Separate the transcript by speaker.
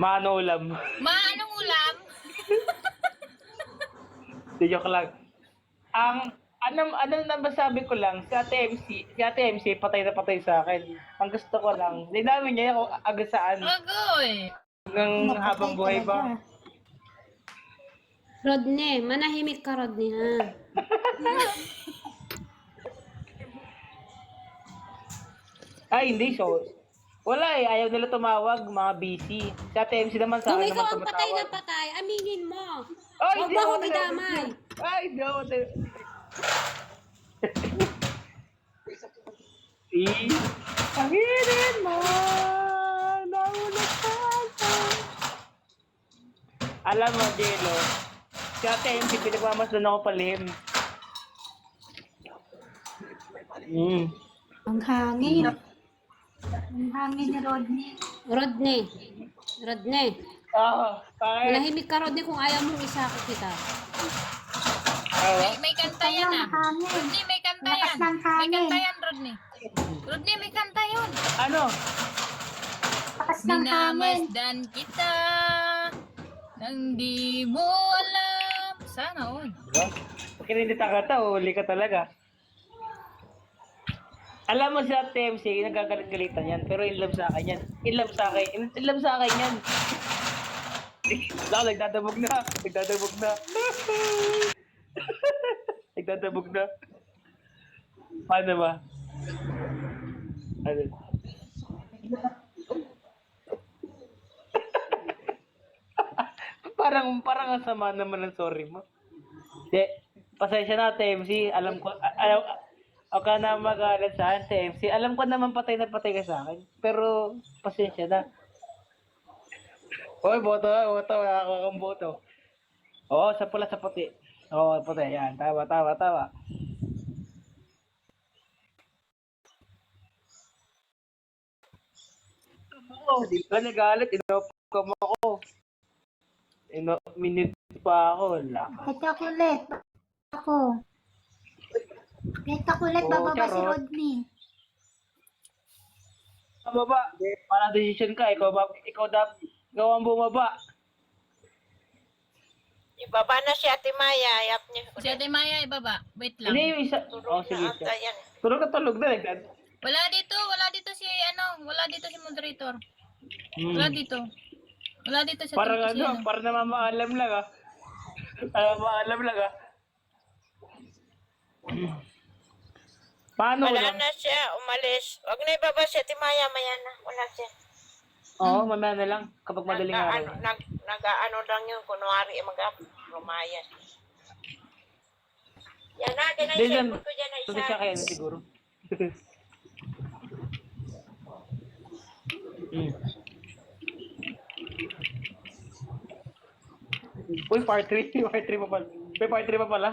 Speaker 1: Maano ulam.
Speaker 2: Anong ulam?
Speaker 1: Di joke lang. Ano na masabi ko lang, si Ate MC, patay na patay sa akin. Ang gusto ko lang, linawin niya kung agasaan
Speaker 2: Agoy.
Speaker 1: ng habang buhay ba.
Speaker 3: Rodney, manahimik ka, Rodney, ha?
Speaker 1: Ay, hindi, so. Wala eh, ayaw nila tumawag, mga busy. Si Ate MC naman sa
Speaker 3: Kung
Speaker 1: akin
Speaker 3: ikaw
Speaker 1: naman
Speaker 3: ang patay na
Speaker 1: tumatawag.
Speaker 3: patay, aminin mo.
Speaker 1: Ay,
Speaker 3: Huwag
Speaker 1: hindi
Speaker 3: mo
Speaker 1: ako
Speaker 3: akong idamay.
Speaker 1: Ay, hindi ako Panginin mo, naulat ka. Alam mo, Jello, si Ate MC, pinagmamasdan ako palihim.
Speaker 4: Ang hangin. Ang hangin ni Rodney.
Speaker 3: Rodney.
Speaker 1: Bakit?
Speaker 3: Manahimik ka, Rodney, kung ayaw mong isako kita.
Speaker 2: May kanta yan ah.
Speaker 4: Hangin.
Speaker 2: Rodney, may kanta
Speaker 4: Lakas
Speaker 2: yan.
Speaker 4: ng
Speaker 2: May
Speaker 4: hangin.
Speaker 2: kanta yan, Rodney. Rodney, may kanta yun.
Speaker 1: Ano?
Speaker 4: Lakas ng hangin.
Speaker 2: Minamasdan kita nang di mo alam. Sana all.
Speaker 1: Diba? Pag hindi takata, huli ka talaga. Alam mo si Ate MC, nagagalit-galitan yan, pero in love sa akin yan. In love sa akin yan. Nagdadabog na. Nagdadabog na. Paano ba? Ano? parang ang sama naman ng sorry mo. Di, pasensya na, TMC. Alam ko, ako na magalit sa akin, TMC. Alam ko naman patay na patay ka sa akin. Pero, pasensya na. Hoy, boto. Wala ako kang boto. Oo, sa pula sa puti. Oo, puti. Yan. Tawa. Oo, di ka nagalit. Inopkom ako. Minute pa ako. Wala.
Speaker 4: Ito kulit. Ako. Ito kulit,
Speaker 1: Oo,
Speaker 4: bababa si
Speaker 1: charot.
Speaker 4: Rodney.
Speaker 1: Baba. Para decision ka. Ikaw ang bumaba.
Speaker 5: Ibaba na si Ate Maya. Ayap niya.
Speaker 2: Si Ate Maya, ibaba. Wait lang.
Speaker 1: Hindi yung isa. Oh, sige.
Speaker 5: Ata yan.
Speaker 1: Tulog na. Nagdad.
Speaker 2: Wala dito si moderator. Wala dito sa
Speaker 1: Parang
Speaker 2: team kasi
Speaker 1: parang namamaalam lang ah. Namamaalam lang ah. Paano
Speaker 5: Wala
Speaker 1: lang?
Speaker 5: na siya. Umalis. Huwag na ibaba si Ate Maya. Maya na. Wala siya.
Speaker 1: Oo, mamaya na lang. Kapag madaling araw.
Speaker 5: Nag-ano lang yun. Kunwari, lumayas. Yan na. Yan na
Speaker 1: Hindi
Speaker 5: yung
Speaker 1: yan.
Speaker 5: cellphone ko dyan na
Speaker 1: Ito siya
Speaker 5: isa.
Speaker 1: kaya siguro. Uy, part 3 pa pala. May part 3 pa pala.